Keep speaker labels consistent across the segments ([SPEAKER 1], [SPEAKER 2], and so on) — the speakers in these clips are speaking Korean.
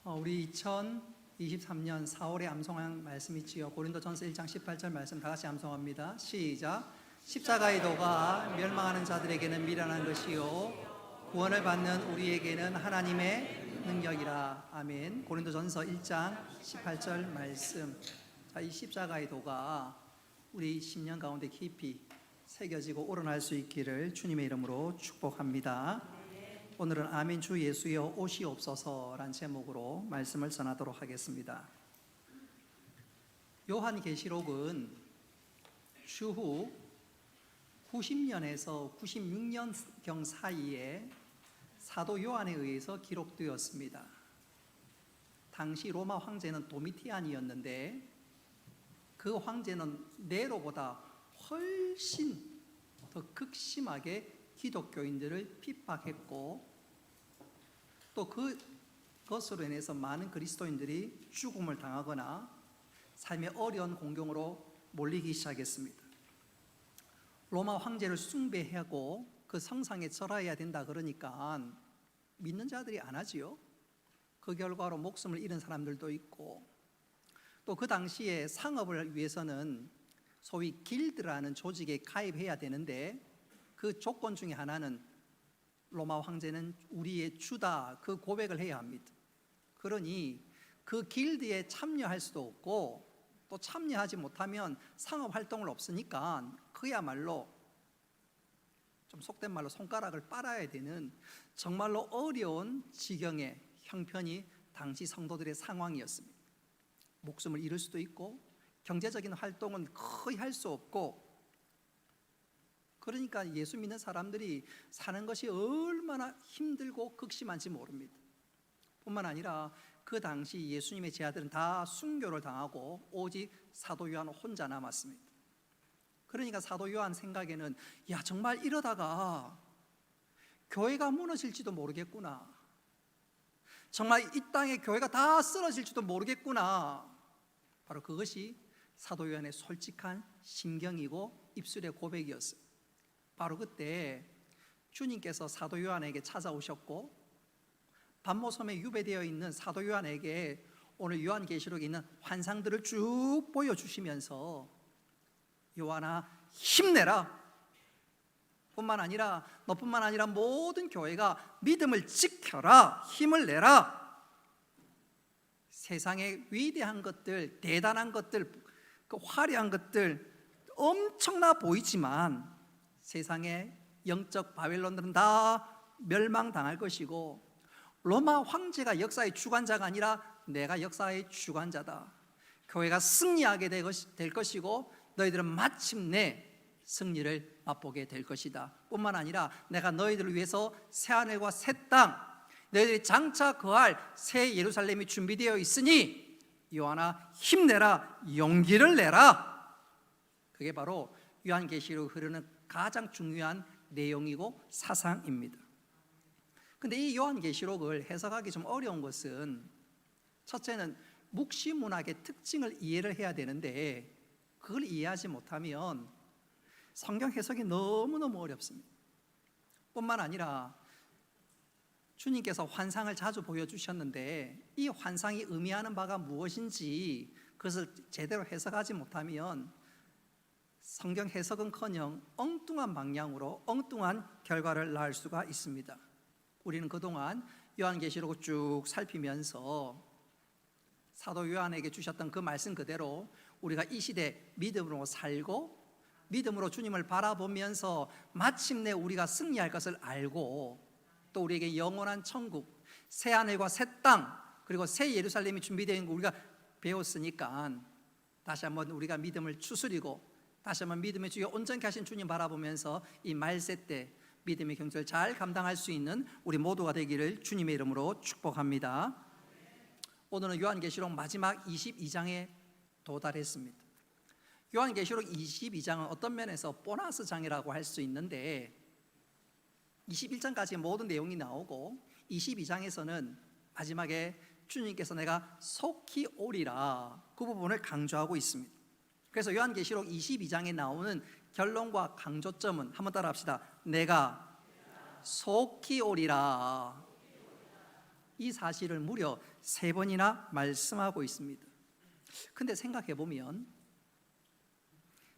[SPEAKER 1] 우리 2023년 4월에 암송한 말씀 있지요. 고린도전서 1장 18절 말씀 다 같이 암송합니다. 시작. 십자가의 도가 멸망하는 자들에게는 미련한 것이요 구원을 받는 우리에게는 하나님의 능력이라. 아멘. 고린도전서 1장 18절 말씀. 자, 이 십자가의 도가 우리 10년 가운데 깊이 새겨지고 오르날 수 있기를 주님의 이름으로 축복합니다. 오늘은 아멘 주 예수여 오시옵소서란 제목으로 말씀을 전하도록 하겠습니다. 요한계시록은 주후 90년에서 96년경 사이에 사도 요한에 의해서 기록되었습니다. 당시 로마 황제는 도미티안이었는데 그 황제는 네로보다 훨씬 더 극심하게 기독교인들을 핍박했고 또 그것으로 인해서 많은 그리스도인들이 죽음을 당하거나 삶의 어려운 공경으로 몰리기 시작했습니다. 로마 황제를 숭배하고 그 성상에 절하여야 된다 그러니까 믿는 자들이 안 하지요. 그 결과로 목숨을 잃은 사람들도 있고 또 그 당시에 상업을 위해서는 소위 길드라는 조직에 가입해야 되는데 그 조건 중에 하나는 로마 황제는 우리의 주다 그 고백을 해야 합니다. 그러니 그 길드에 참여할 수도 없고 또 참여하지 못하면 상업 활동을 없으니까 그야말로 좀 속된 말로 손가락을 빨아야 되는 정말로 어려운 지경의 형편이 당시 성도들의 상황이었습니다. 목숨을 잃을 수도 있고 경제적인 활동은 거의 할 수 없고 그러니까 예수 믿는 사람들이 사는 것이 얼마나 힘들고 극심한지 모릅니다. 뿐만 아니라 그 당시 예수님의 제자들은 다 순교를 당하고 오직 사도 요한 혼자 남았습니다. 그러니까 사도 요한 생각에는 야 정말 이러다가 교회가 무너질지도 모르겠구나. 정말 이 땅에 교회가 다 쓰러질지도 모르겠구나. 바로 그것이 사도 요한의 솔직한 심경이고 입술의 고백이었어요. 바로 그때 주님께서 사도 요한에게 찾아오셨고 반모섬에 유배되어 있는 사도 요한에게 오늘 요한계시록에 있는 환상들을 쭉 보여주시면서 요한아 힘내라. 너뿐만 아니라 모든 교회가 믿음을 지켜라. 힘을 내라. 세상의 위대한 것들, 대단한 것들, 그 화려한 것들 엄청나 보이지만 세상의 영적 바벨론들은 다 멸망당할 것이고 로마 황제가 역사의 주관자가 아니라 내가 역사의 주관자다. 교회가 승리하게 될 것이고 너희들은 마침내 승리를 맛보게 될 것이다. 뿐만 아니라 내가 너희들을 위해서 새하늘과 새 땅, 너희들이 장차 거할 새 예루살렘이 준비되어 있으니 요한아 힘내라, 용기를 내라. 그게 바로 요한계시록 흐르는 가장 중요한 내용이고 사상입니다. 근데 이 요한계시록을 해석하기 좀 어려운 것은 첫째는 묵시문학의 특징을 이해를 해야 되는데 그걸 이해하지 못하면 성경 해석이 너무너무 어렵습니다. 뿐만 아니라 주님께서 환상을 자주 보여주셨는데 이 환상이 의미하는 바가 무엇인지 그것을 제대로 해석하지 못하면 성경 해석은커녕 엉뚱한 방향으로 엉뚱한 결과를 낳을 수가 있습니다. 우리는 그동안 요한계시록을 쭉 살피면서 사도 요한에게 주셨던 그 말씀 그대로 우리가 이 시대 믿음으로 살고 믿음으로 주님을 바라보면서 마침내 우리가 승리할 것을 알고 또 우리에게 영원한 천국, 새 하늘과 새 땅 그리고 새 예루살렘이 준비되어 있는 거 우리가 배웠으니까 다시 한번 우리가 믿음을 추스리고 다시 한번 믿음의 주여 온전케 하신 주님 바라보면서 이 말세 때 믿음의 경주를 잘 감당할 수 있는 우리 모두가 되기를 주님의 이름으로 축복합니다. 오늘은 요한계시록 마지막 22장에 도달했습니다. 요한계시록 22장은 어떤 면에서 보너스 장이라고 할 수 있는데 21장까지 모든 내용이 나오고 22장에서는 마지막에 주님께서 내가 속히 오리라 그 부분을 강조하고 있습니다. 그래서 요한계시록 22장에 나오는 결론과 강조점은 한번 따라 합시다. 내가 속히 오리라. 이 사실을 무려 3번이나 말씀하고 있습니다. 근데 생각해 보면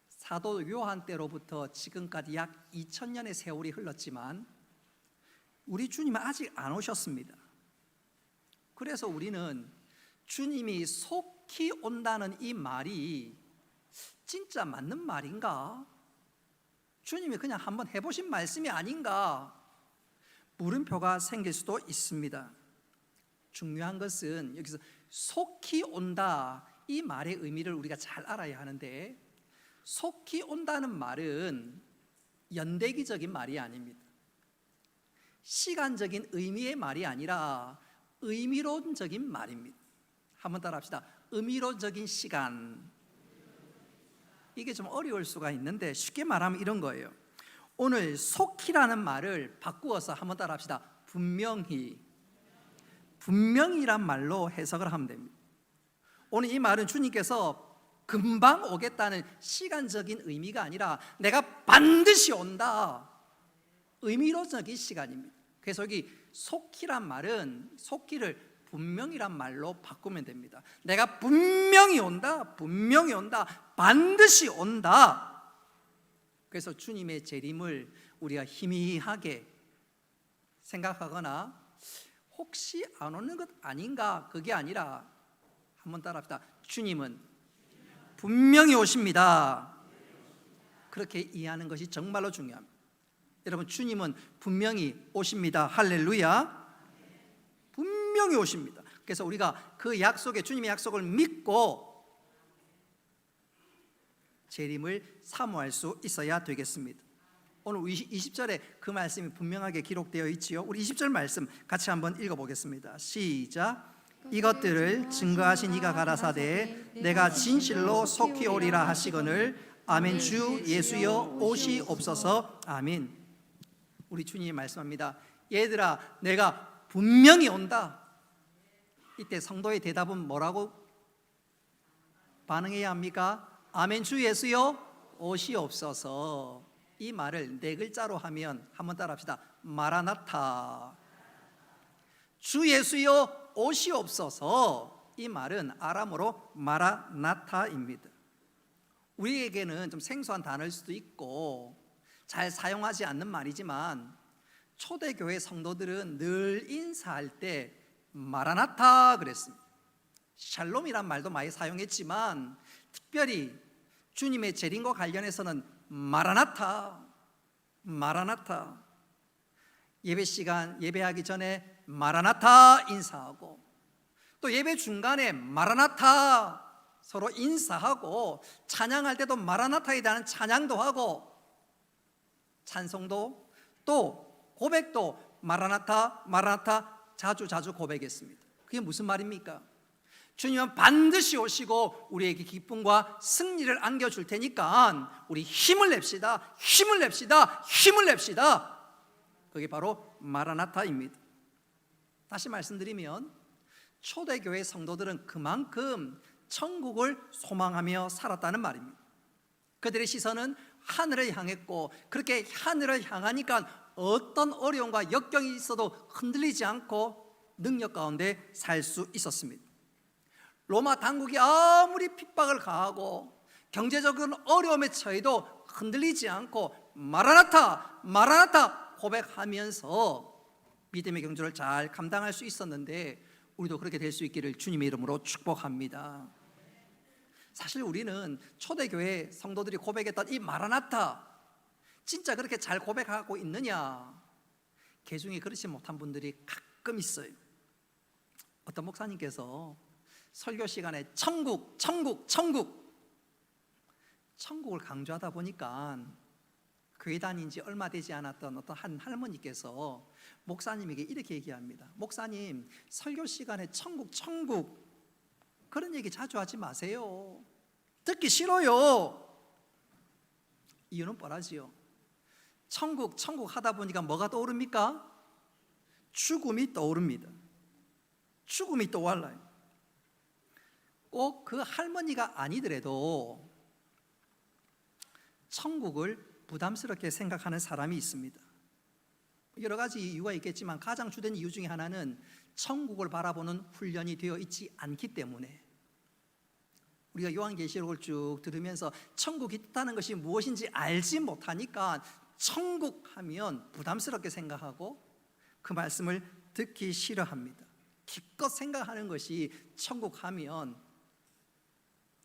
[SPEAKER 1] 사도 요한 때로부터 지금까지 약 2000년의 세월이 흘렀지만 우리 주님은 아직 안 오셨습니다. 그래서 우리는 주님이 속히 온다는 이 말이 진짜 맞는 말인가? 주님이 그냥 한번 해보신 말씀이 아닌가? 물음표가 생길 수도 있습니다. 중요한 것은 여기서 속히 온다 이 말의 의미를 우리가 잘 알아야 하는데, 속히 온다는 말은 연대기적인 말이 아닙니다. 시간적인 의미의 말이 아니라 의미론적인 말입니다. 한번 따라합시다. 의미론적인 시간. 이게 좀 어려울 수가 있는데 쉽게 말하면 이런 거예요. 오늘 속히라는 말을 바꾸어서 한번 따라합시다. 분명히란 말로 해석을 하면 됩니다. 오늘 이 말은 주님께서 금방 오겠다는 시간적인 의미가 아니라 내가 반드시 온다, 의미론적인 시간입니다. 그래서 여기 속히란 말은 속히를 분명이란 말로 바꾸면 됩니다. 내가 분명히 온다, 반드시 온다. 그래서 주님의 재림을 우리가 희미하게 생각하거나 혹시 안 오는 것 아닌가, 그게 아니라 한번 따라합시다. 주님은 분명히 오십니다. 그렇게 이해하는 것이 정말로 중요합니다. 여러분, 주님은 분명히 오십니다. 할렐루야. 분명히 오십니다. 그래서 우리가 그 약속에, 주님의 약속을 믿고 재림을 사모할 수 있어야 되겠습니다. 오늘 20절에 그 말씀이 분명하게 기록되어 있지요. 우리 20절 말씀 같이 한번 읽어보겠습니다. 시작. 이것들을 증거하신 이가 가라사대 내가 진실로 속히 오리라 하시거늘 아멘. 주 예수여 오시옵소서. 아멘. 우리 주님이 말씀합니다. 얘들아, 내가 분명히 온다. 이때 성도의 대답은 뭐라고 반응해야 합니까? 아멘. 주 예수여 오시옵소서. 이 말을 4글자로 하면 한번 따라합시다. 마라나타. 주 예수여 오시옵소서. 이 말은 아람어로 마라나타입니다. 우리에게는 좀 생소한 단어일 수도 있고 잘 사용하지 않는 말이지만 초대교회 성도들은 늘 인사할 때 마라나타 그랬습니다. 샬롬이란 말도 많이 사용했지만 특별히 주님의 재림과 관련해서는 마라나타. 예배 시간 예배하기 전에 마라나타 인사하고 또 예배 중간에 마라나타 서로 인사하고 찬양할 때도 마라나타에 대한 찬양도 하고 찬송도 또 고백도 마라나타 자주 고백했습니다. 그게 무슨 말입니까? 주님은 반드시 오시고 우리에게 기쁨과 승리를 안겨줄 테니까 우리 힘을 냅시다. 그게 바로 마라나타입니다. 다시 말씀드리면 초대교회 성도들은 그만큼 천국을 소망하며 살았다는 말입니다. 그들의 시선은 하늘을 향했고 그렇게 하늘을 향하니까 어떤 어려움과 역경이 있어도 흔들리지 않고 능력 가운데 살 수 있었습니다. 로마 당국이 아무리 핍박을 가하고 경제적인 어려움에 처해도 흔들리지 않고 마라나타 고백하면서 믿음의 경주를 잘 감당할 수 있었는데 우리도 그렇게 될 수 있기를 주님의 이름으로 축복합니다. 사실 우리는 초대교회 성도들이 고백했던 이 마라나타 진짜 그렇게 잘 고백하고 있느냐? 개중에 그렇지 못한 분들이 가끔 있어요. 어떤 목사님께서 설교 시간에 천국을 강조하다 보니까 교회 다닌 지 얼마 되지 않았던 어떤 한 할머니께서 목사님에게 이렇게 얘기합니다. 목사님, 설교 시간에 천국 그런 얘기 자주 하지 마세요. 듣기 싫어요. 이유는 뻔하지요. 천국 하다 보니까 뭐가 떠오릅니까? 죽음이 떠오릅니다. 죽음이 떠올라요. 꼭 그 할머니가 아니더라도 천국을 부담스럽게 생각하는 사람이 있습니다. 여러 가지 이유가 있겠지만 가장 주된 이유 중에 하나는 천국을 바라보는 훈련이 되어 있지 않기 때문에, 우리가 요한계시록을 쭉 들으면서 천국이 있다는 것이 무엇인지 알지 못하니까 천국 하면 부담스럽게 생각하고 그 말씀을 듣기 싫어합니다. 기껏 생각하는 것이 천국 하면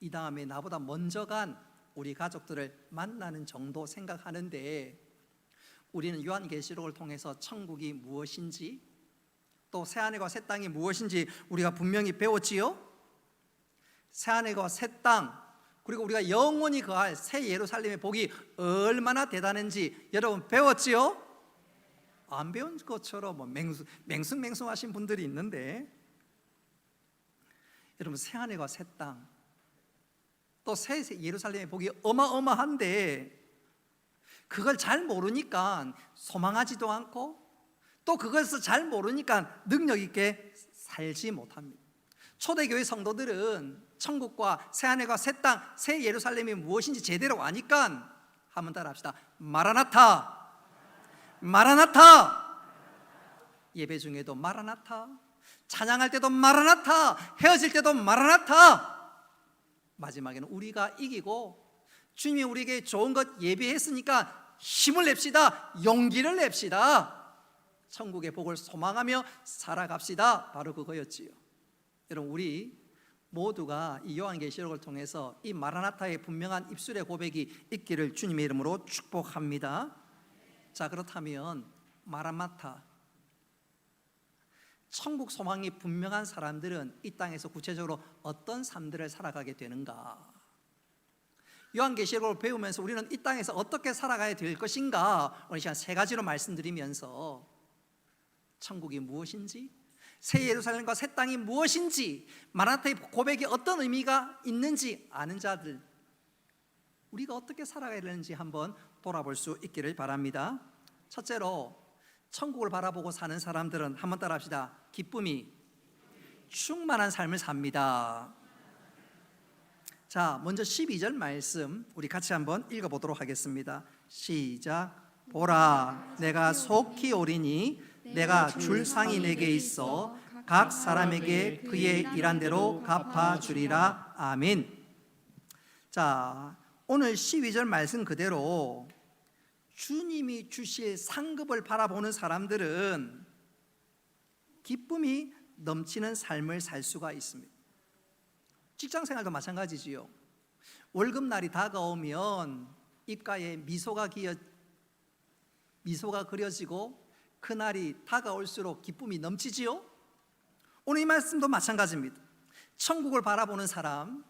[SPEAKER 1] 이 다음에 나보다 먼저 간 우리 가족들을 만나는 정도 생각하는데, 우리는 요한계시록을 통해서 천국이 무엇인지, 또 새하늘과 새 땅이 무엇인지 우리가 분명히 배웠지요. 새하늘과 새 땅, 그리고 우리가 영원히 거할 새 예루살렘의 복이 얼마나 대단한지 여러분 배웠지요? 안 배운 것처럼 맹숭맹숭하신 분들이 있는데, 여러분 새하늘과 새 땅, 또 새 예루살렘의 복이 어마어마한데 그걸 잘 모르니까 소망하지도 않고, 또 그것을 잘 모르니까 능력 있게 살지 못합니다. 초대교회 성도들은 천국과 새하늘과 새 땅, 새 예루살렘이 무엇인지 제대로 아니까 한번 따라합시다. 마라나타, 마라나타. 예배 중에도 마라나타, 찬양할 때도 마라나타, 헤어질 때도 마라나타. 마지막에는 우리가 이기고 주님이 우리에게 좋은 것 예비했으니까 힘을 냅시다, 용기를 냅시다, 천국의 복을 소망하며 살아갑시다. 바로 그거였지요. 여러분, 우리 모두가 이 요한계시록을 통해서 이 마라나타의 분명한 입술의 고백이 있기를 주님의 이름으로 축복합니다. 자, 그렇다면 마라나타, 천국 소망이 분명한 사람들은 이 땅에서 구체적으로 어떤 삶들을 살아가게 되는가? 요한계시록을 배우면서 우리는 이 땅에서 어떻게 살아가야 될 것인가? 오늘 시간 세 가지로 말씀드리면서 천국이 무엇인지, 새 예루살렘과 새 땅이 무엇인지, 마라나타의 고백이 어떤 의미가 있는지 아는 자들, 우리가 어떻게 살아가야 되는지 한번 돌아볼 수 있기를 바랍니다. 첫째로, 천국을 바라보고 사는 사람들은 한번 따라합시다. 기쁨이 충만한 삶을 삽니다. 자, 먼저 12절 말씀 우리 같이 한번 읽어보도록 하겠습니다. 시작. 보라, 내가 속히 오리니 내가 줄 상이 내게 있어 각 사람에게 그의 일한 대로 갚아주리라. 아멘. 자, 오늘 12절 말씀 그대로 주님이 주실 상급을 바라보는 사람들은 기쁨이 넘치는 삶을 살 수가 있습니다. 직장생활도 마찬가지지요. 월급날이 다가오면 입가에 미소가 그려지고 그날이 다가올수록 기쁨이 넘치지요. 오늘 이 말씀도 마찬가지입니다. 천국을 바라보는 사람,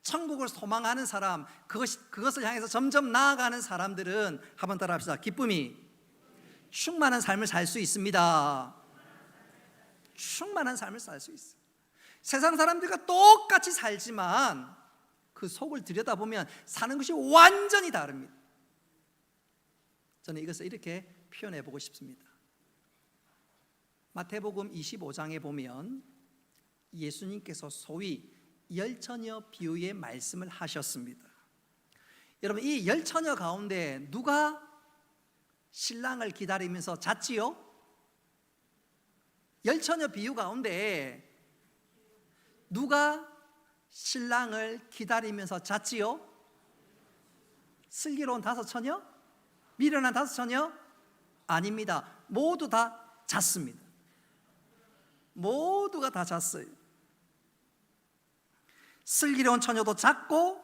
[SPEAKER 1] 천국을 소망하는 사람, 그것을 향해서 점점 나아가는 사람들은 한번 따라합시다. 기쁨이 충만한 삶을 살 수 있습니다. 충만한 삶을 살 수 있어요. 세상 사람들과 똑같이 살지만 그 속을 들여다보면 사는 것이 완전히 다릅니다. 저는 이것을 이렇게 표현해 보고 싶습니다. 마태복음 25장에 보면 예수님께서 소위 열처녀 비유의 말씀을 하셨습니다. 여러분, 이 열처녀 가운데 누가 신랑을 기다리면서 잤지요? 열처녀 비유 가운데 누가 신랑을 기다리면서 잤지요? 슬기로운 다섯 처녀? 미련한 다섯 처녀? 아닙니다. 모두 다 잤습니다. 모두가 다 잤어요. 슬기로운 처녀도 잤고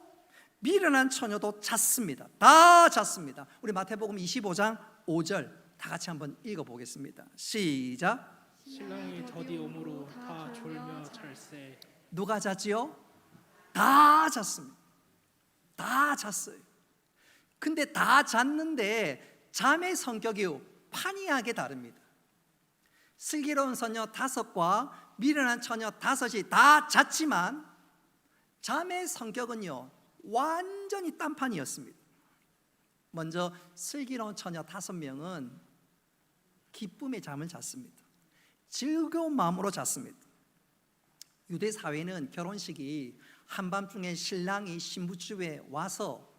[SPEAKER 1] 미련한 처녀도 잤습니다. 다 잤습니다. 우리 마태복음 25장 5절 다 같이 한번 읽어보겠습니다. 시작.
[SPEAKER 2] 신랑이 더디 오므로 다 졸며 잘세.
[SPEAKER 1] 누가 잤지요? 다 잤습니다. 다 잤어요. 근데 다 잤는데 잠의 성격이 판이하게 다릅니다. 슬기로운 처녀 5과 미련한 처녀 5이 다 잤지만 잠의 성격은요 완전히 딴판이었습니다. 먼저 슬기로운 처녀 5명은 기쁨의 잠을 잤습니다. 즐거운 마음으로 잤습니다. 유대 사회는 결혼식이 한밤중에 신랑이 신부집에 와서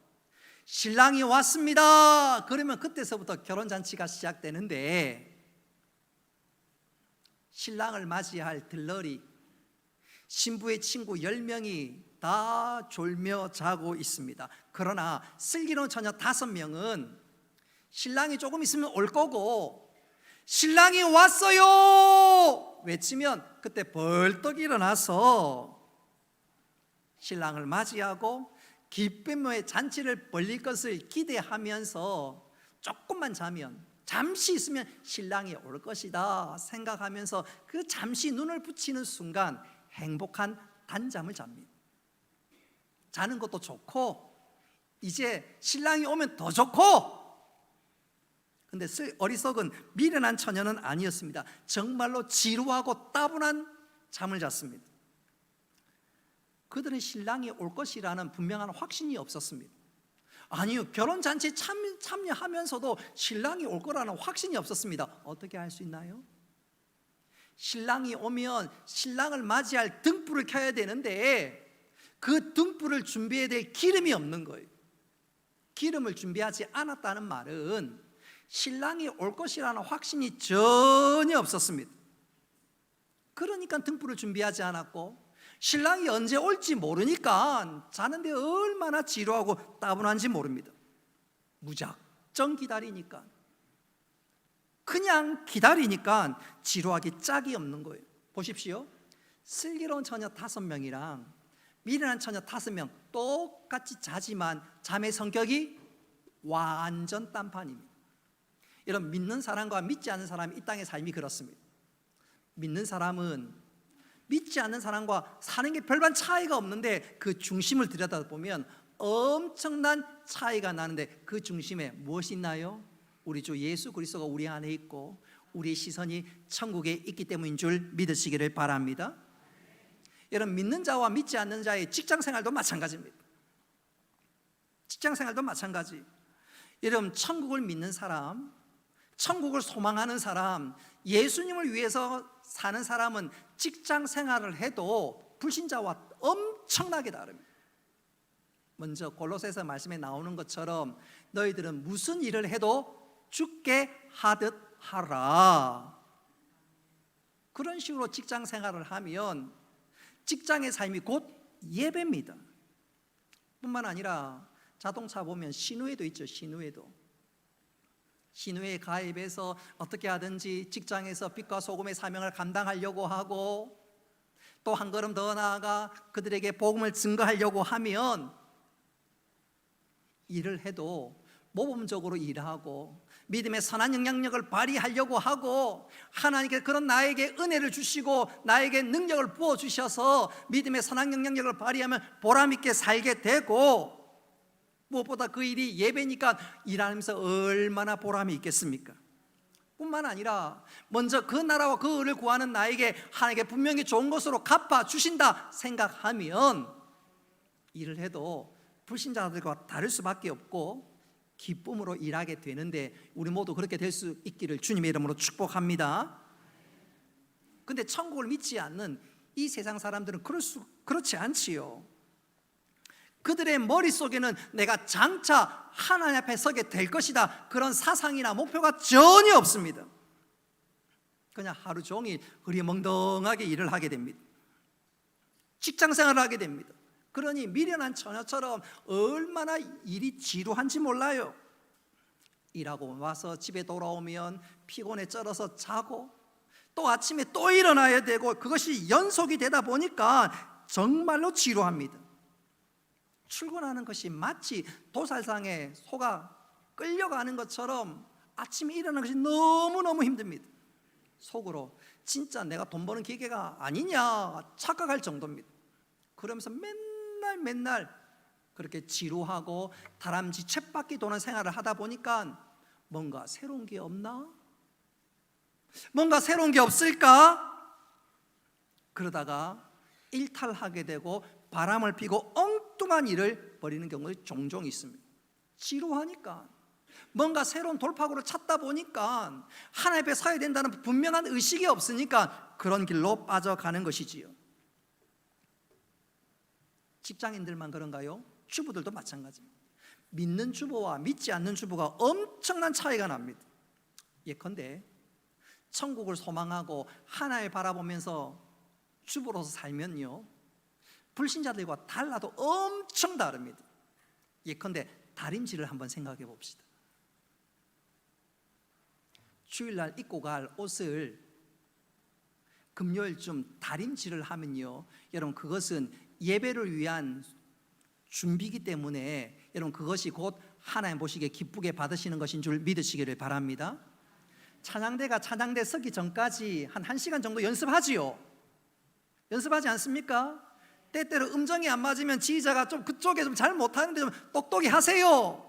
[SPEAKER 1] 신랑이 왔습니다. 그러면 그때서부터 결혼잔치가 시작되는데, 신랑을 맞이할 들러리 신부의 친구 10명이 다 졸며 자고 있습니다. 그러나 슬기로운 처녀 5명은 신랑이 조금 있으면 올 거고, 신랑이 왔어요 외치면 그때 벌떡 일어나서 신랑을 맞이하고 기쁨의 잔치를 벌릴 것을 기대하면서 조금만 자면, 잠시 있으면 신랑이 올 것이다 생각하면서 그 잠시 눈을 붙이는 순간 행복한 단잠을 잡니다. 자는 것도 좋고 이제 신랑이 오면 더 좋고. 근데 어리석은 미련한 처녀는 아니었습니다. 정말로 지루하고 따분한 잠을 잤습니다. 그들은 신랑이 올 것이라는 분명한 확신이 없었습니다. 아니요, 결혼잔치에 참여하면서도 신랑이 올 거라는 확신이 없었습니다. 어떻게 할 수 있나요? 신랑이 오면 신랑을 맞이할 등불을 켜야 되는데 그 등불을 준비해야 될 기름이 없는 거예요. 기름을 준비하지 않았다는 말은 신랑이 올 것이라는 확신이 전혀 없었습니다. 그러니까 등불을 준비하지 않았고, 신랑이 언제 올지 모르니까 자는데 얼마나 지루하고 따분한지 모릅니다. 무작정 기다리니까, 그냥 기다리니까 지루하기 짝이 없는 거예요. 보십시오. 슬기로운 처녀 5명이랑 미련한 처녀 5명 똑같이 자지만 잠의 성격이 완전 딴판입니다. 여러분, 믿는 사람과 믿지 않는 사람이 이 땅의 삶이 그렇습니다. 믿는 사람은 믿지 않는 사람과 사는 게 별반 차이가 없는데 그 중심을 들여다보면 엄청난 차이가 나는데, 그 중심에 무엇이 있나요? 우리 주 예수 그리스도가 우리 안에 있고 우리의 시선이 천국에 있기 때문인 줄 믿으시기를 바랍니다. 여러분, 믿는 자와 믿지 않는 자의 직장생활도 마찬가지입니다. 직장생활도 마찬가지. 여러분, 천국을 믿는 사람, 천국을 소망하는 사람, 예수님을 위해서 사는 사람은 직장생활을 해도 불신자와 엄청나게 다릅니다. 먼저 골로새서 말씀에 나오는 것처럼 너희들은 무슨 일을 해도 주께 하듯 하라. 그런 식으로 직장생활을 하면 직장의 삶이 곧 예배입니다. 뿐만 아니라 자동차 보면 신우회도 있죠. 신우회에 가입해서 어떻게 하든지 직장에서 빛과 소금의 사명을 감당하려고 하고, 또 한 걸음 더 나아가 그들에게 복음을 증거하려고 하면 일을 해도 모범적으로 일하고 믿음의 선한 영향력을 발휘하려고 하고, 하나님께 그런 나에게 은혜를 주시고 나에게 능력을 부어주셔서 믿음의 선한 영향력을 발휘하면 보람있게 살게 되고, 무엇보다 그 일이 예배니까 일하면서 얼마나 보람이 있겠습니까? 뿐만 아니라 먼저 그 나라와 그 의를 구하는 나에게 하나님께 분명히 좋은 것으로 갚아주신다 생각하면 일을 해도 불신자들과 다를 수밖에 없고 기쁨으로 일하게 되는데, 우리 모두 그렇게 될 수 있기를 주님의 이름으로 축복합니다. 근데 천국을 믿지 않는 이 세상 사람들은 그렇지 않지요. 그들의 머릿속에는 내가 장차 하나님 앞에 서게 될 것이다, 그런 사상이나 목표가 전혀 없습니다. 그냥 하루 종일 흐리멍덩하게 일을 하게 됩니다. 직장생활을 하게 됩니다. 그러니 미련한 처녀처럼 얼마나 일이 지루한지 몰라요. 일하고 와서 집에 돌아오면 피곤에 쩔어서 자고, 또 아침에 또 일어나야 되고, 그것이 연속이 되다 보니까 정말로 지루합니다. 출근하는 것이 마치 도살상에 소가 끌려가는 것처럼 아침에 일어나는 것이 너무너무 힘듭니다. 속으로 진짜 내가 돈 버는 기계가 아니냐 착각할 정도입니다. 그러면서 맨날 그렇게 지루하고 다람쥐 쳇바퀴 도는 생활을 하다 보니까 뭔가 새로운 게 없나? 뭔가 새로운 게 없을까? 그러다가 일탈하게 되고 바람을 피고 엉뚱한 일을 벌이는 경우가 종종 있습니다. 지루하니까, 뭔가 새로운 돌파구를 찾다 보니까 하나님 앞에 서야 된다는 분명한 의식이 없으니까 그런 길로 빠져가는 것이지요. 직장인들만 그런가요? 주부들도 마찬가지입니다. 믿는 주부와 믿지 않는 주부가 엄청난 차이가 납니다. 예컨대 천국을 소망하고 하나님을 바라보면서 주부로서 살면요, 불신자들과 달라도 엄청 다릅니다. 예컨대 다림질을 한번 생각해 봅시다. 주일날 입고 갈 옷을 금요일쯤 다림질을 하면요, 여러분 그것은 예배를 위한 준비이기 때문에 여러분 그것이 곧 하나님 보시기에 기쁘게 받으시는 것인 줄 믿으시기를 바랍니다. 찬양대가 찬양대 서기 전까지 한 1시간 정도 연습하지요. 연습하지 않습니까? 때때로 음정이 안 맞으면 지휘자가 좀 그쪽에 좀 잘 못하는데 좀 똑똑히 하세요.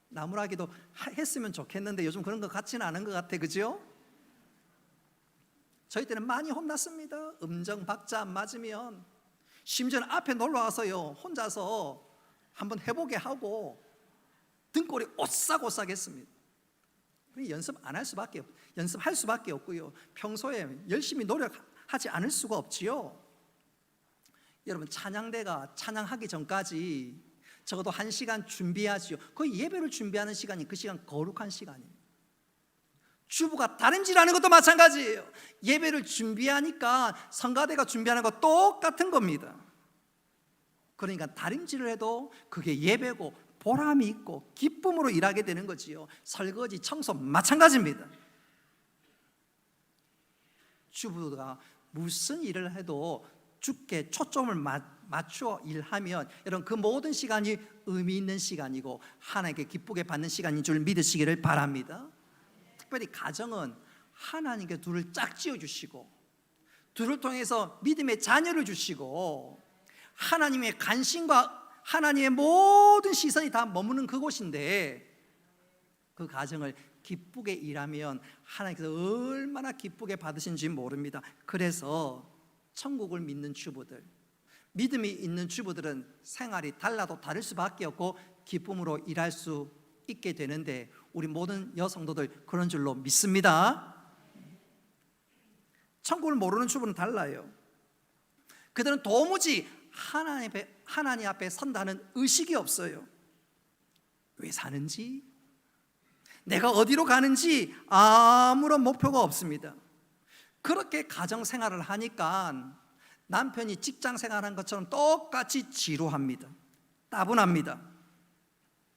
[SPEAKER 1] 나무라기도 했으면 좋겠는데 요즘 그런 것 같지는 않은 것 같아, 그죠? 저희 때는 많이 혼났습니다. 음정 박자 안 맞으면. 심지어는 앞에 놀러 와서요, 혼자서 한번 해보게 하고 등골이 오싹오싹 했습니다. 연습 안 할 수밖에 연습할 수밖에 없고요, 평소에 열심히 노력하지 않을 수가 없지요. 여러분 찬양대가 찬양하기 전까지 적어도 1시간 준비하지요. 거의 예배를 준비하는 시간이 그 시간 거룩한 시간입니다. 주부가 다림질하는 것도 마찬가지예요. 예배를 준비하니까 성가대가 준비하는 것 똑같은 겁니다. 그러니까 다림질을 해도 그게 예배고 보람이 있고 기쁨으로 일하게 되는 거지요. 설거지, 청소 마찬가지입니다. 주부가 무슨 일을 해도 주께 초점을 맞추어 일하면 여러분 그 모든 시간이 의미 있는 시간이고 하나님께 기쁘게 받는 시간인 줄 믿으시기를 바랍니다. 특별히 가정은 하나님께 둘을 짝지어 주시고 둘을 통해서 믿음의 자녀를 주시고 하나님의 관심과 하나님의 모든 시선이 다 머무는 그곳인데 그 가정을 기쁘게 일하면 하나님께서 얼마나 기쁘게 받으신지 모릅니다. 그래서 천국을 믿는 주부들, 믿음이 있는 주부들은 생활이 달라도 다를 수밖에 없고 기쁨으로 일할 수 있게 되는데 우리 모든 여성도들 그런 줄로 믿습니다. 천국을 모르는 주부는 달라요. 그들은 도무지 하나님 앞에 선다는 의식이 없어요. 왜 사는지, 내가 어디로 가는지 아무런 목표가 없습니다. 그렇게 가정생활을 하니까 남편이 직장생활한 것처럼 똑같이 지루합니다. 따분합니다.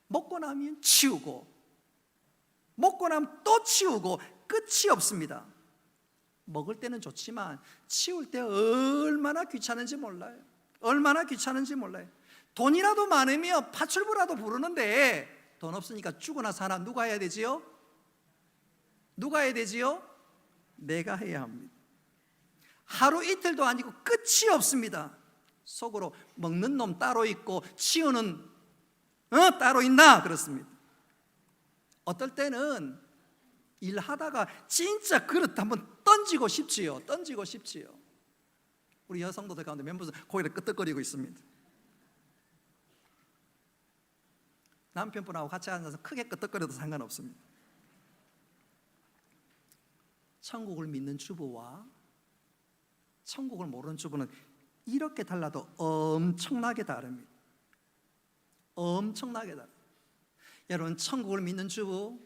[SPEAKER 1] 먹고 나면 치우고 먹고 나면 또 치우고 끝이 없습니다. 먹을 때는 좋지만 치울 때 얼마나 귀찮은지 몰라요. 얼마나 귀찮은지 몰라요. 돈이라도 많으면 파출부라도 부르는데 돈 없으니까 죽으나 사나 누가 해야 되지요? 누가 해야 되지요? 내가 해야 합니다. 하루 이틀도 아니고 끝이 없습니다. 속으로 먹는 놈 따로 있고 치우는 따로 있나? 그렇습니다. 어떨 때는 일하다가 진짜 그릇 한번 던지고 싶지요. 던지고 싶지요. 우리 여성도들 가운데 멤버들 고개를 끄덕거리고 있습니다. 남편분하고 같이 앉아서 크게 끄덕거려도 상관없습니다. 천국을 믿는 주부와 천국을 모르는 주부는 이렇게 달라도 엄청나게 다릅니다. 엄청나게 다릅니다. 여러분 천국을 믿는 주부,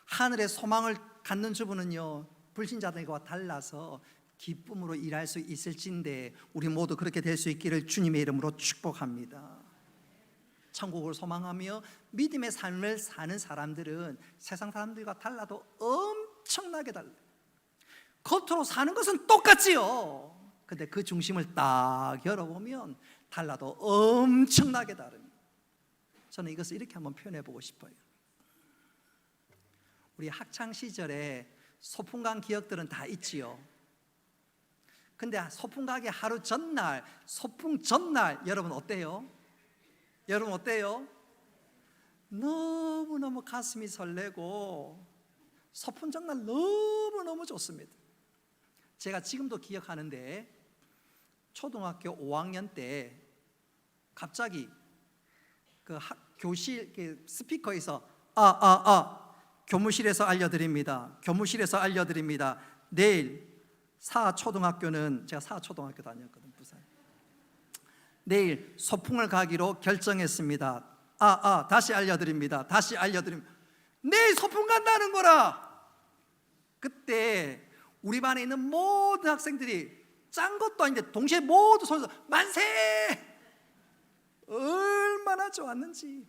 [SPEAKER 1] 하늘의 소망을 갖는 주부는요 불신자들과 달라서 기쁨으로 일할 수 있을진데 우리 모두 그렇게 될 수 있기를 주님의 이름으로 축복합니다. 천국을 소망하며 믿음의 삶을 사는 사람들은 세상 사람들과 달라도 엄청나게 달라요. 겉으로 사는 것은 똑같지요. 근데 그 중심을 딱 열어보면 달라도 엄청나게 다릅니다. 저는 이것을 이렇게 한번 표현해 보고 싶어요. 우리 학창 시절에 소풍간 기억들은 다 있지요. 근데 소풍 가기 하루 전날, 소풍 전날 여러분 어때요? 여러분 어때요? 너무너무 가슴이 설레고 소풍 전날 너무너무 좋습니다. 제가 지금도 기억하는데 초등학교 5학년 때 갑자기 그 교실 스피커에서 교무실에서 알려드립니다. 교무실에서 알려드립니다. 내일 사초등학교는 제가 사초등학교 다녔거든 부산. 내일 소풍을 가기로 결정했습니다. 다시 알려드립니다. 내일 소풍 간다는 거라. 그때 우리 반에 있는 모든 학생들이 짠 것도 아닌데 동시에 모두 손에서 만세! 얼마나 좋았는지.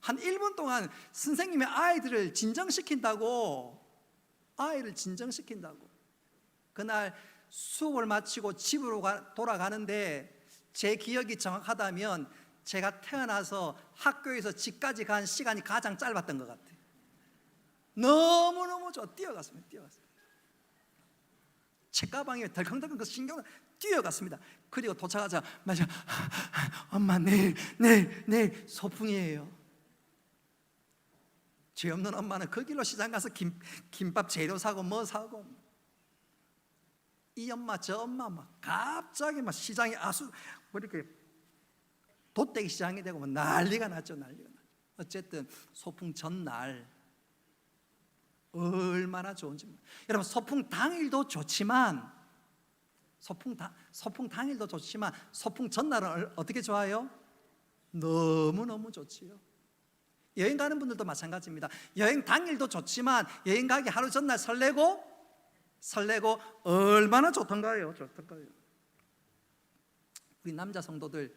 [SPEAKER 1] 한 1분 동안 선생님이 아이를 진정시킨다고. 그날 수업을 마치고 집으로 돌아가는데 제 기억이 정확하다면 제가 태어나서 학교에서 집까지 간 시간이 가장 짧았던 것 같아요. 너무너무 좋아. 뛰어갔습니다. 책가방에 덜컹덜컹 그 신경 뛰어갔습니다. 그리고 도착하자 맞아. 엄마 내일 소풍이에요. 죄 없는 엄마는 그 길로 시장 가서 김밥 재료 사고 뭐 사고, 이 엄마 저 엄마 막 갑자기 막 시장에 뭐 이렇게 돗대기 시장이 되고 뭐 난리가 났죠. 어쨌든 소풍 전날 얼마나 좋은지. 여러분, 소풍 당일도 좋지만 소풍 전날은 어떻게 좋아요? 너무너무 좋지요. 여행 가는 분들도 마찬가지입니다. 여행 당일도 좋지만 여행 가기 하루 전날 설레고 얼마나 좋던가요. 우리 남자 성도들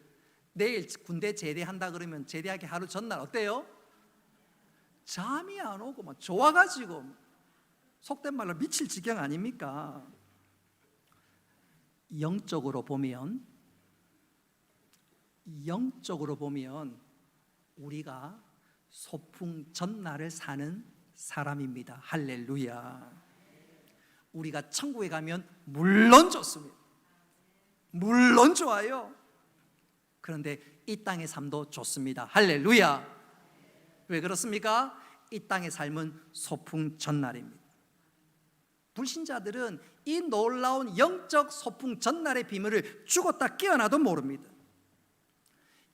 [SPEAKER 1] 내일 군대 제대한다 그러면 제대하기 하루 전날 어때요? 잠이 안 오고 막 좋아가지고 속된 말로 미칠 지경 아닙니까? 영적으로 보면 우리가 소풍 전날을 사는 사람입니다. 할렐루야. 우리가 천국에 가면 물론 좋습니다. 물론 좋아요. 그런데 이 땅의 삶도 좋습니다. 할렐루야. 왜 그렇습니까? 이 땅의 삶은 소풍 전날입니다. 불신자들은 이 놀라운 영적 소풍 전날의 비밀을 죽었다 깨어나도 모릅니다.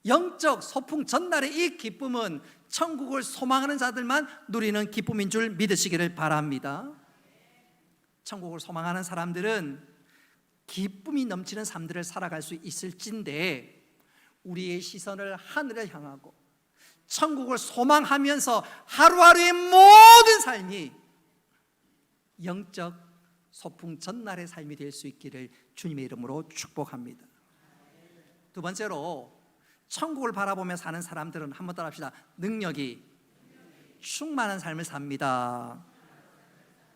[SPEAKER 1] 영적 소풍 전날의 이 기쁨은 천국을 소망하는 자들만 누리는 기쁨인 줄 믿으시기를 바랍니다. 천국을 소망하는 사람들은 기쁨이 넘치는 삶들을 살아갈 수 있을진데, 우리의 시선을 하늘을 향하고 천국을 소망하면서 하루하루의 모든 삶이 영적 소풍 전날의 삶이 될 수 있기를 주님의 이름으로 축복합니다. 두 번째로, 천국을 바라보며 사는 사람들은 한번 따라합시다. 능력이 충만한 삶을 삽니다.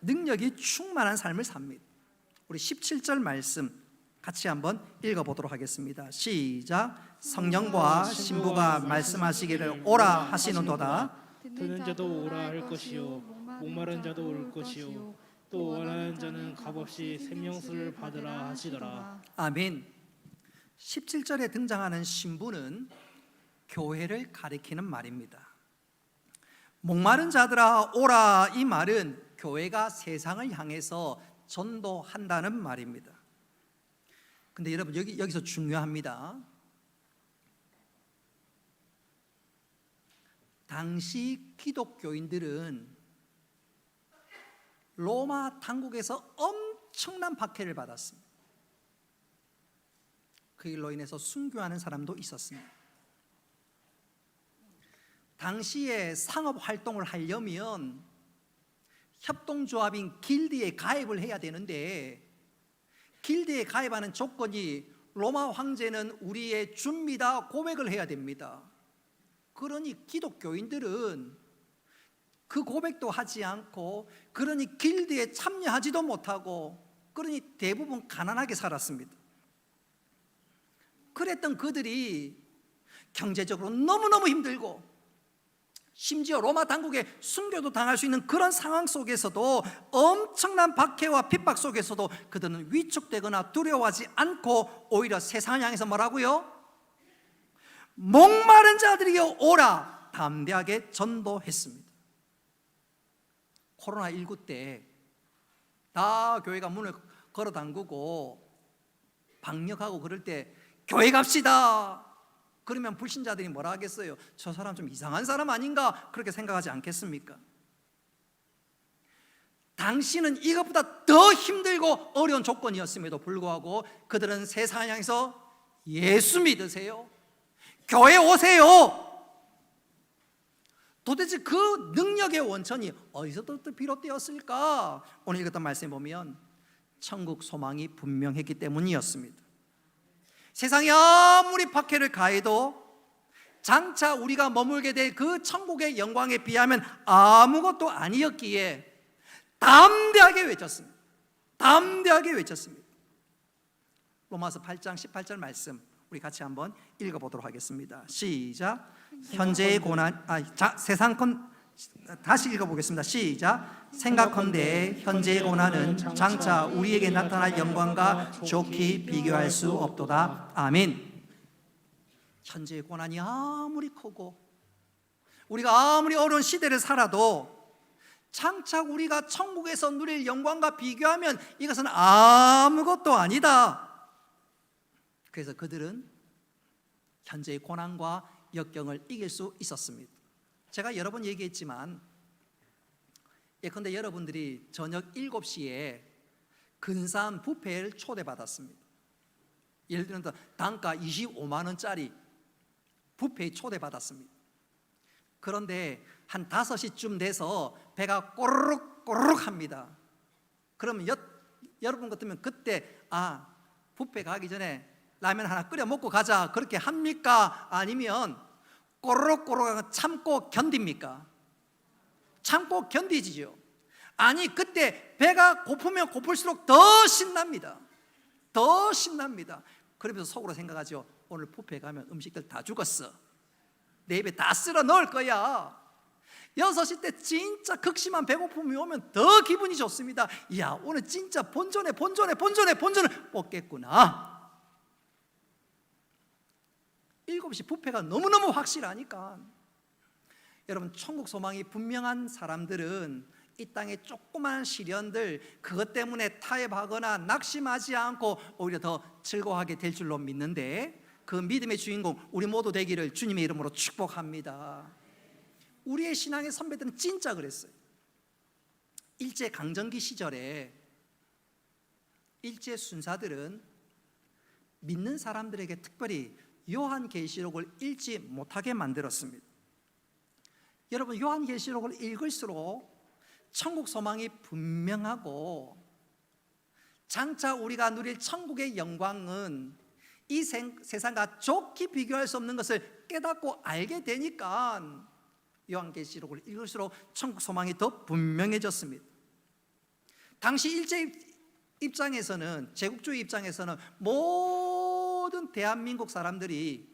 [SPEAKER 1] 능력이 충만한 삶을 삽니다. 우리 17절 말씀 같이 한번 읽어보도록 하겠습니다. 시작. 성령과 신부가 말씀하시기를 오라 하시는도다.
[SPEAKER 2] 듣는 자도 오라 할 것이요 목마른 자도 올 것이요 또 원하는 자는 값없이 생명수를 받으라 하시더라.
[SPEAKER 1] 아멘. 17절에 등장하는 신부는 교회를 가리키는 말입니다. 목마른 자들아 오라, 이 말은 교회가 세상을 향해서 전도한다는 말입니다. 근데 여러분, 여기서 중요합니다. 당시 기독교인들은 로마 당국에서 엄청난 박해를 받았습니다. 그 일로 인해서 순교하는 사람도 있었습니다. 당시에 상업 활동을 하려면 협동조합인 길드에 가입을 해야 되는데, 길드에 가입하는 조건이 로마 황제는 우리의 줍니다 고백을 해야 됩니다. 그러니 기독교인들은 그 고백도 하지 않고, 그러니 길드에 참여하지도 못하고, 그러니 대부분 가난하게 살았습니다. 그랬던 그들이 경제적으로 너무너무 힘들고, 심지어 로마 당국에 순교도 당할 수 있는 그런 상황 속에서도, 엄청난 박해와 핍박 속에서도 그들은 위축되거나 두려워하지 않고 오히려 세상을 향해서 뭐라고요? 목마른 자들이여 오라, 담대하게 전도했습니다. 코로나19 때 다 교회가 문을 걸어 담그고 방역하고 그럴 때 교회 갑시다 그러면 불신자들이 뭐라 하겠어요? 저 사람 좀 이상한 사람 아닌가? 그렇게 생각하지 않겠습니까? 당시는 이것보다 더 힘들고 어려운 조건이었음에도 불구하고 그들은 세상을 향해서 예수 믿으세요, 교회 오세요, 도대체 그 능력의 원천이 어디서부터 비롯되었을까? 오늘 읽었던 말씀에 보면 천국 소망이 분명했기 때문이었습니다. 세상이 아무리 박해를 가해도 장차 우리가 머물게 될 그 천국의 영광에 비하면 아무것도 아니었기에 담대하게 외쳤습니다. 담대하게 외쳤습니다. 로마서 8장 18절 말씀 우리 같이 한번 읽어보도록 하겠습니다. 시작. 현재의 고난, 다시 읽어보겠습니다. 시작. 생각컨대 현재의 고난은 장차 우리에게 나타날 영광과 좋게 비교할 수 없도다. 아멘. 현재의 고난이 아무리 크고 우리가 아무리 어려운 시대를 살아도 장차 우리가 천국에서 누릴 영광과 비교하면 이것은 아무것도 아니다. 그래서 그들은 현재의 고난과 역경을 이길 수 있었습니다. 제가 여러 번 얘기했지만 예컨대 여러분들이 저녁 7시에 근사한 뷔페를 초대받았습니다. 예를 들어서 단가 25만 원짜리 뷔페에 초대받았습니다. 그런데 한 5시쯤 돼서 배가 꼬르륵 꼬르륵 합니다. 그러면 여러분 같으면 그때 뷔페 가기 전에 라면 하나 끓여 먹고 가자 그렇게 합니까? 아니면 꼬르륵 꼬르륵 참고 견딥니까? 참고 견디지죠. 아니 그때 배가 고프면 고플수록 더 신납니다. 더 신납니다. 그러면서 속으로 생각하죠. 오늘 뷔페 가면 음식들 다 죽었어. 내 입에 다 쓸어 넣을 거야. 6시 때 진짜 극심한 배고픔이 오면 더 기분이 좋습니다. 이야 오늘 진짜 본전에 뽑겠구나. 7시 뷔페가 너무너무 확실하니까 여러분 천국 소망이 분명한 사람들은 이 땅의 조그만 시련들 그것 때문에 타협하거나 낙심하지 않고 오히려 더 즐거워하게 될 줄로 믿는데 그 믿음의 주인공 우리 모두 되기를 주님의 이름으로 축복합니다. 우리의 신앙의 선배들은 진짜 그랬어요. 일제 강점기 시절에 일제 순사들은 믿는 사람들에게 특별히 요한계시록을 읽지 못하게 만들었습니다. 여러분 요한계시록을 읽을수록 천국 소망이 분명하고 장차 우리가 누릴 천국의 영광은 이 세상과 좋게 비교할 수 없는 것을 깨닫고 알게 되니까 요한계시록을 읽을수록 천국 소망이 더 분명해졌습니다. 당시 일제 입장에서는 제국주의 입장에서는 모든 대한민국 사람들이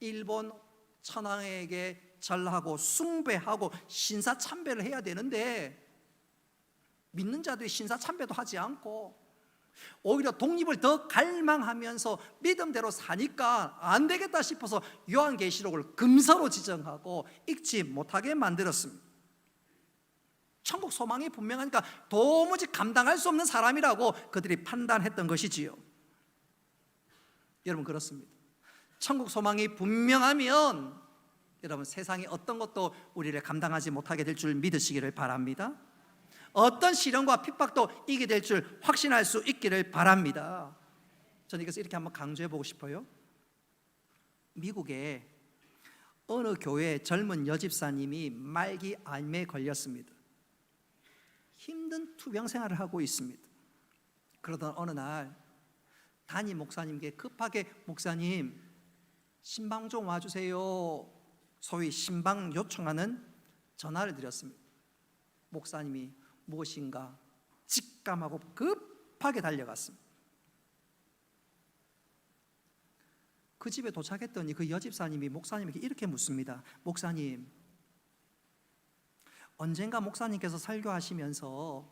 [SPEAKER 1] 일본 천황에게 절하고 숭배하고 신사참배를 해야 되는데 믿는 자들이 신사참배도 하지 않고 오히려 독립을 더 갈망하면서 믿음대로 사니까 안 되겠다 싶어서 요한계시록을 금서로 지정하고 읽지 못하게 만들었습니다. 천국 소망이 분명하니까 도무지 감당할 수 없는 사람이라고 그들이 판단했던 것이지요. 여러분 그렇습니다. 천국 소망이 분명하면 여러분 세상의 어떤 것도 우리를 감당하지 못하게 될 줄 믿으시기를 바랍니다. 어떤 시련과 핍박도 이기게 될 줄 확신할 수 있기를 바랍니다. 저는 이것을 이렇게 한번 강조해 보고 싶어요. 미국에 어느 교회 젊은 여집사님이 말기 암에 걸렸습니다. 힘든 투병 생활을 하고 있습니다. 그러던 어느 날 담임 목사님께 급하게 목사님 신방 좀 와주세요. 소위 신방 요청하는 전화를 드렸습니다. 목사님이 무엇인가 직감하고 급하게 달려갔습니다. 그 집에 도착했더니 그 여집사님이 목사님에게 이렇게 묻습니다. 목사님, 언젠가 목사님께서 설교하시면서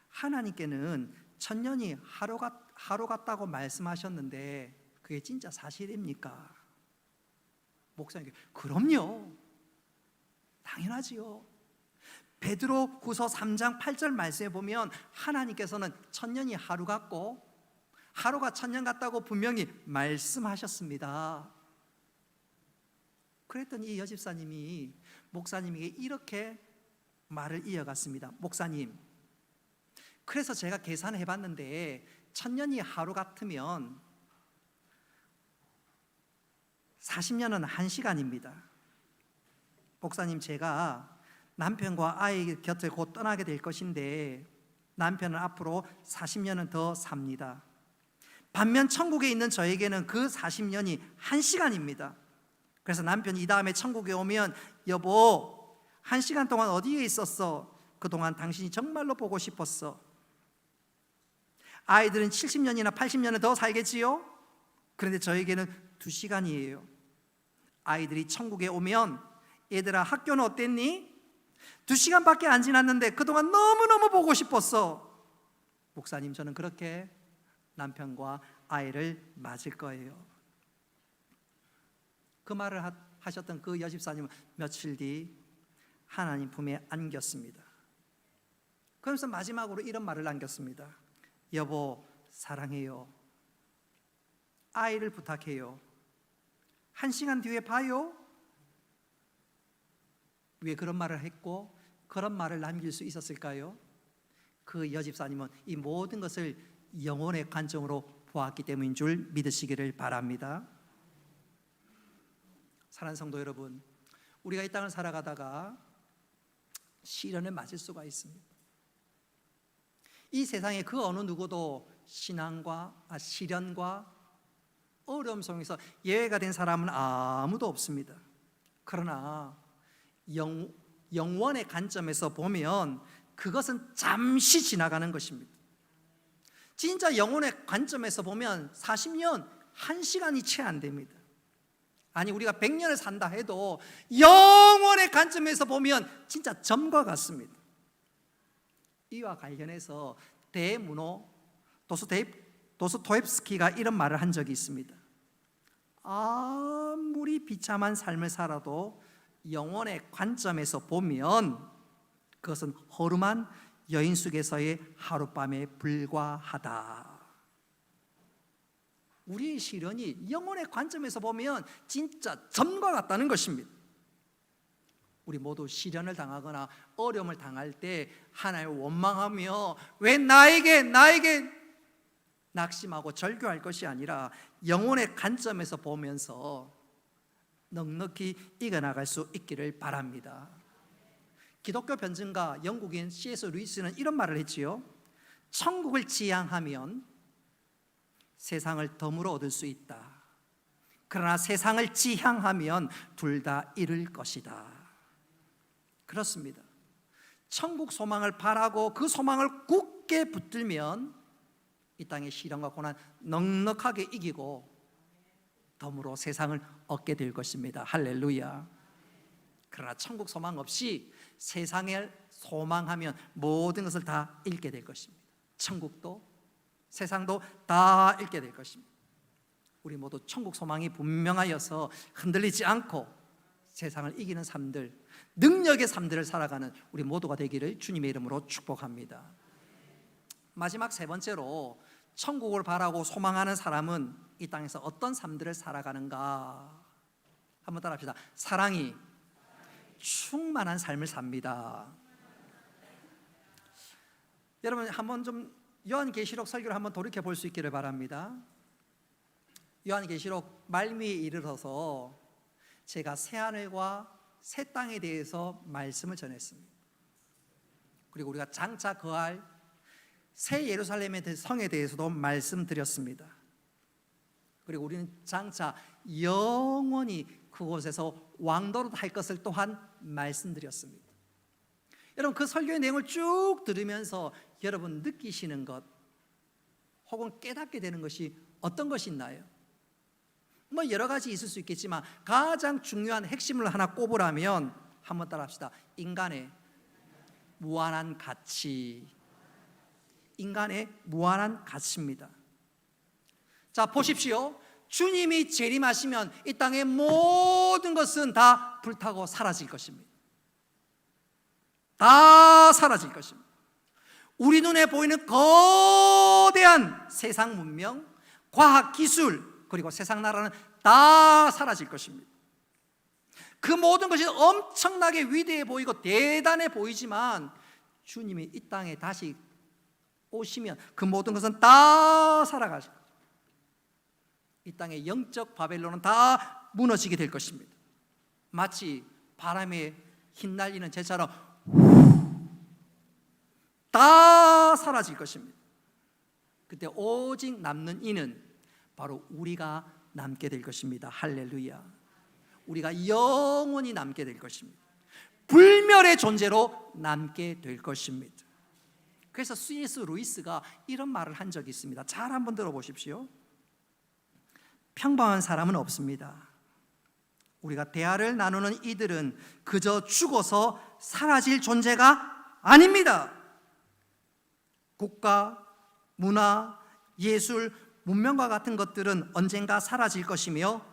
[SPEAKER 1] 하나님께는 천년이 하루 같다고 말씀하셨는데 그게 진짜 사실입니까? 목사님께 그럼요, 당연하지요. 베드로후서 3장 8절 말씀에 보면 하나님께서는 천년이 하루 같고 하루가 천년 같다고 분명히 말씀하셨습니다. 그랬더니 이 여집사님이 목사님에게 이렇게 말을 이어갔습니다. 목사님, 그래서 제가 계산해 봤는데 천년이 하루 같으면 40년은 1시간입니다. 목사님, 제가 남편과 아이 곁을 곧 떠나게 될 것인데 남편은 앞으로 40년은 더 삽니다. 반면 천국에 있는 저에게는 그 40년이 1시간입니다. 그래서 남편이 이 다음에 천국에 오면 여보, 1시간 동안 어디에 있었어? 그동안 당신이 정말로 보고 싶었어. 아이들은 70년이나 80년을 더 살겠지요? 그런데 저에게는 2시간이에요. 아이들이 천국에 오면 얘들아, 학교는 어땠니? 2시간밖에 안 지났는데 그동안 너무너무 보고 싶었어. 목사님, 저는 그렇게 남편과 아이를 맞을 거예요. 그 말을 하셨던 그 여집사님은 며칠 뒤 하나님 품에 안겼습니다. 그러면서 마지막으로 이런 말을 남겼습니다. 여보, 사랑해요. 아이를 부탁해요. 1시간 뒤에 봐요. 왜 그런 말을 했고 그런 말을 남길 수 있었을까요? 그 여집사님은 이 모든 것을 영혼의 관점으로 보았기 때문인 줄 믿으시기를 바랍니다. 사랑하는 성도 여러분, 우리가 이 땅을 살아가다가 시련을 맞을 수가 있습니다. 이 세상에 그 어느 누구도 시련과 어려움 속에서 예외가 된 사람은 아무도 없습니다. 그러나 영원의 관점에서 보면 그것은 잠시 지나가는 것입니다. 진짜 영혼의 관점에서 보면 40년 1시간이 채 안 됩니다. 아니, 우리가 100년을 산다 해도 영혼의 관점에서 보면 진짜 점과 같습니다. 이와 관련해서 대문호 도스토옙스키가 이런 말을 한 적이 있습니다. 아무리 비참한 삶을 살아도 영혼의 관점에서 보면 그것은 허름한 여인 속에서의 하룻밤에 불과하다. 우리의 시련이 영혼의 관점에서 보면 진짜 점과 같다는 것입니다. 우리 모두 시련을 당하거나 어려움을 당할 때 하나님을 원망하며 왜 나에게 낙심하고 절규할 것이 아니라 영혼의 관점에서 보면서 넉넉히 이겨나갈 수 있기를 바랍니다. 기독교 변증가 영국인 C.S. 루이스는 이런 말을 했지요. 천국을 지향하면 세상을 덤으로 얻을 수 있다. 그러나 세상을 지향하면 둘 다 잃을 것이다. 그렇습니다. 천국 소망을 바라고 그 소망을 굳게 붙들면 이 땅의 시련과 고난 넉넉하게 이기고 덤으로 세상을 얻게 될 것입니다. 할렐루야. 그러나 천국 소망 없이 세상을 소망하면 모든 것을 다 잃게 될 것입니다. 천국도 세상도 다 잃게 될 것입니다. 우리 모두 천국 소망이 분명하여서 흔들리지 않고 세상을 이기는 삶들, 능력의 삶들을 살아가는 우리 모두가 되기를 주님의 이름으로 축복합니다. 마지막 3번째로 천국을 바라고 소망하는 사람은 이 땅에서 어떤 삶들을 살아가는가? 한번 따라합시다. 사랑이 충만한 삶을 삽니다. 여러분, 한번 좀 요한계시록 설교를 한번 돌이켜 볼 수 있기를 바랍니다. 요한계시록 말미에 이르러서 제가 새하늘과 새 땅에 대해서 말씀을 전했습니다. 그리고 우리가 장차 거할 새 예루살렘의 성에 대해서도 말씀드렸습니다. 그리고 우리는 장차 영원히 그곳에서 왕노릇 할 것을 또한 말씀드렸습니다. 여러분, 그 설교의 내용을 쭉 들으면서 여러분 느끼시는 것 혹은 깨닫게 되는 것이 어떤 것이 있나요? 뭐 여러 가지 있을 수 있겠지만 가장 중요한 핵심을 하나 꼽으라면 한번 따라합시다. 인간의 무한한 가치. 인간의 무한한 가치입니다. 자, 보십시오. 주님이 재림하시면 이 땅의 모든 것은 다 불타고 사라질 것입니다. 다 사라질 것입니다. 우리 눈에 보이는 거대한 세상 문명, 과학 기술, 그리고 세상 나라는 다 사라질 것입니다. 그 모든 것이 엄청나게 위대해 보이고 대단해 보이지만 주님이 이 땅에 다시 오시면 그 모든 것은 다 살아가실 것입니다. 이 땅의 영적 바벨론은 다 무너지게 될 것입니다. 마치 바람에 휘날리는 재처럼 다 사라질 것입니다. 그때 오직 남는 이는 바로 우리가 남게 될 것입니다. 할렐루야. 우리가 영원히 남게 될 것입니다. 불멸의 존재로 남게 될 것입니다. 그래서 C.S. 루이스가 이런 말을 한 적이 있습니다. 잘 한번 들어보십시오. 평범한 사람은 없습니다. 우리가 대화를 나누는 이들은 그저 죽어서 사라질 존재가 아닙니다. 국가, 문화, 예술, 문명과 같은 것들은 언젠가 사라질 것이며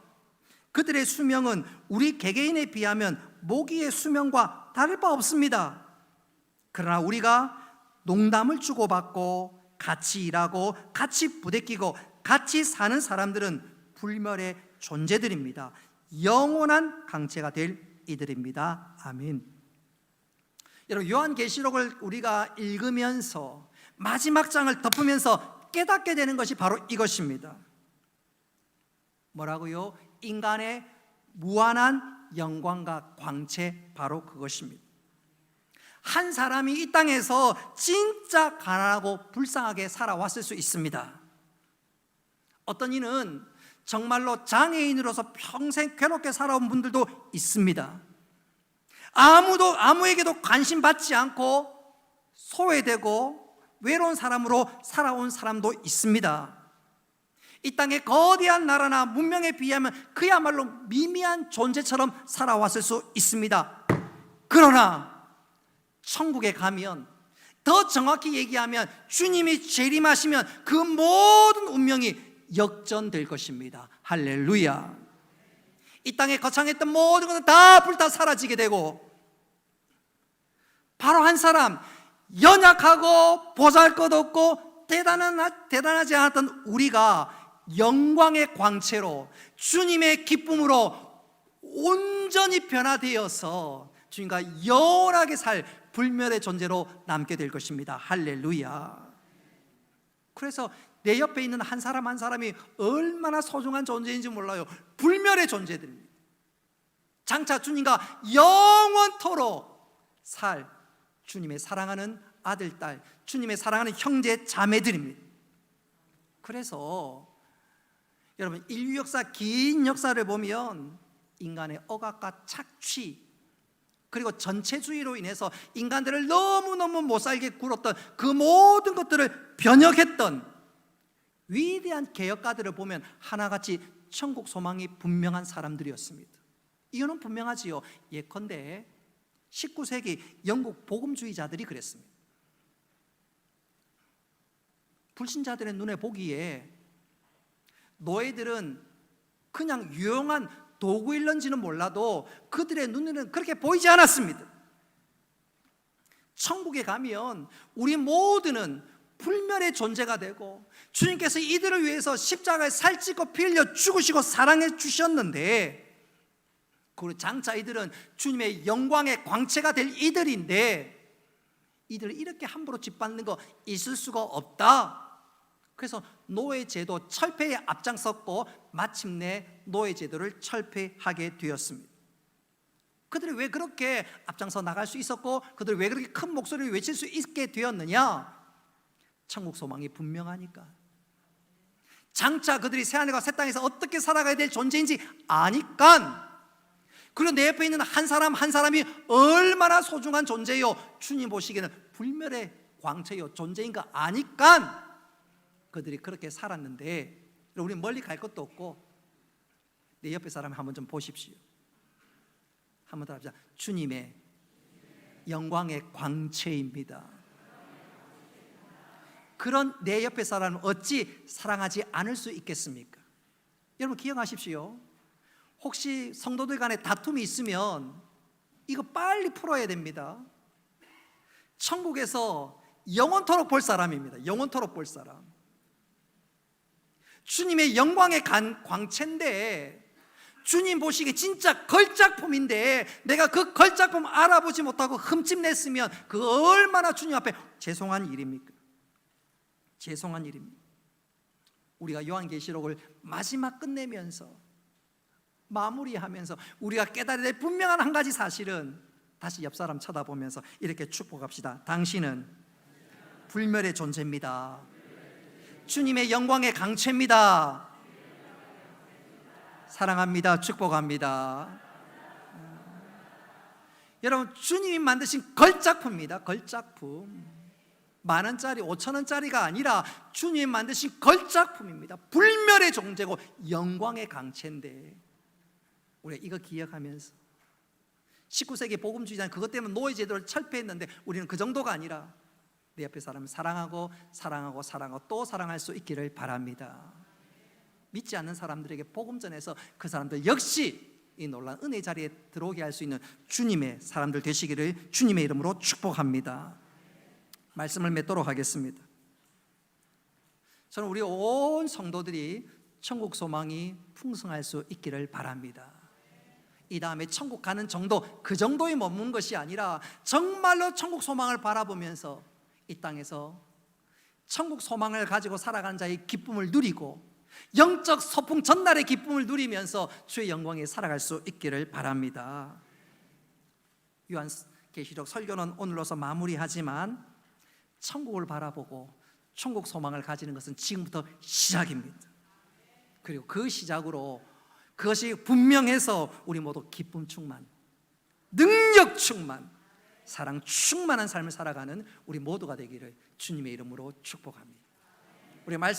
[SPEAKER 1] 그들의 수명은 우리 개개인에 비하면 모기의 수명과 다를 바 없습니다. 그러나 우리가 농담을 주고받고 같이 일하고 같이 부대끼고 같이 사는 사람들은 불멸의 존재들입니다. 영원한 강체가 될 이들입니다. 아멘. 여러분, 요한계시록을 우리가 읽으면서 마지막 장을 덮으면서 깨닫게 되는 것이 바로 이것입니다. 뭐라고요? 인간의 무한한 영광과 광채, 바로 그것입니다. 한 사람이 이 땅에서 진짜 가난하고 불쌍하게 살아왔을 수 있습니다. 어떤 이는 정말로 장애인으로서 평생 괴롭게 살아온 분들도 있습니다. 아무에게도 관심 받지 않고 소외되고 외로운 사람으로 살아온 사람도 있습니다. 이 땅의 거대한 나라나 문명에 비하면 그야말로 미미한 존재처럼 살아왔을 수 있습니다. 그러나 천국에 가면, 더 정확히 얘기하면 주님이 재림하시면 그 모든 운명이 역전될 것입니다. 할렐루야. 이 땅에 거창했던 모든 것은 다 불타 사라지게 되고, 바로 한 사람, 연약하고 보잘것없고 대단하지 않았던 우리가 영광의 광채로 주님의 기쁨으로 온전히 변화되어서 주님과 영원하게 살 불멸의 존재로 남게 될 것입니다. 할렐루야. 그래서 내 옆에 있는 한 사람 한 사람이 얼마나 소중한 존재인지 몰라요. 불멸의 존재들입니다. 장차 주님과 영원토록 살 주님의 사랑하는 아들, 딸, 주님의 사랑하는 형제, 자매들입니다. 그래서 여러분, 인류 역사, 긴 역사를 보면 인간의 억압과 착취, 그리고 전체주의로 인해서 인간들을 너무너무 못살게 굴었던 그 모든 것들을 변혁했던 위대한 개혁가들을 보면 하나같이 천국 소망이 분명한 사람들이었습니다. 이유는 분명하지요. 예컨대 19세기 영국 복음주의자들이 그랬습니다. 불신자들의 눈에 보기에 노예들은 그냥 유용한 도구일런지는 몰라도 그들의 눈에는 그렇게 보이지 않았습니다. 천국에 가면 우리 모두는 불멸의 존재가 되고 주님께서 이들을 위해서 십자가에 살찌고 피 흘려 죽으시고 사랑해 주셨는데, 그리고 장차 이들은 주님의 영광의 광채가 될 이들인데 이들을 이렇게 함부로 짓밟는 거 있을 수가 없다. 그래서 노예제도 철폐에 앞장섰고 마침내 노예제도를 철폐하게 되었습니다. 그들이 왜 그렇게 앞장서 나갈 수 있었고 그들이 왜 그렇게 큰 목소리를 외칠 수 있게 되었느냐? 천국 소망이 분명하니까. 장차 그들이 새하늘과 새 땅에서 어떻게 살아가야 될 존재인지 아니까. 그리고 내 옆에 있는 한 사람 한 사람이 얼마나 소중한 존재요, 주님 보시기에는 불멸의 광채요 존재인 거 아니까 그들이 그렇게 살았는데, 우리는 멀리 갈 것도 없고 내 옆에 사람 한번 좀 보십시오. 한번 더 합시다. 주님의 영광의 광채입니다. 그런 내 옆에 사람을 어찌 사랑하지 않을 수 있겠습니까? 여러분 기억하십시오. 혹시 성도들 간에 다툼이 있으면 이거 빨리 풀어야 됩니다. 천국에서 영원토록 볼 사람입니다. 영원토록 볼 사람. 주님의 영광의 광채인데, 주님 보시기에 진짜 걸작품인데 내가 그 걸작품 알아보지 못하고 흠집냈으면 그 얼마나 주님 앞에 죄송한 일입니까? 죄송한 일입니다. 우리가 요한계시록을 마지막 끝내면서 마무리하면서 우리가 깨달아야 될 분명한 한 가지 사실은, 다시 옆 사람 쳐다보면서 이렇게 축복합시다. 당신은 불멸의 존재입니다. 주님의 영광의 강체입니다. 사랑합니다. 축복합니다. 여러분, 주님이 만드신 걸작품입니다. 걸작품. 10,000원짜리 5,000원짜리가 아니라 주님이 만드신 걸작품입니다. 불멸의 존재고 영광의 강체인데, 우리가 이거 기억하면서 19세기 복음주의자는 그것 때문에 노예 제도를 철폐했는데, 우리는 그 정도가 아니라 내 옆에 사람을 사랑하고 사랑하고 사랑하고 또 사랑할 수 있기를 바랍니다. 믿지 않는 사람들에게 복음 전해서 그 사람들 역시 이 놀라운 은혜 자리에 들어오게 할 수 있는 주님의 사람들 되시기를 주님의 이름으로 축복합니다. 말씀을 맺도록 하겠습니다. 저는 우리 온 성도들이 천국 소망이 풍성할 수 있기를 바랍니다. 이 다음에 천국 가는 정도, 그 정도에 머문 것이 아니라 정말로 천국 소망을 바라보면서 이 땅에서 천국 소망을 가지고 살아가는 자의 기쁨을 누리고 영적 소풍 전날의 기쁨을 누리면서 주의 영광에 살아갈 수 있기를 바랍니다. 요한계시록 설교는 오늘로서 마무리하지만 천국을 바라보고 천국 소망을 가지는 것은 지금부터 시작입니다. 그리고 그 시작으로 그것이 분명해서 우리 모두 기쁨 충만, 능력 충만, 사랑 충만한 삶을 살아가는 우리 모두가 되기를 주님의 이름으로 축복합니다. 우리 말씀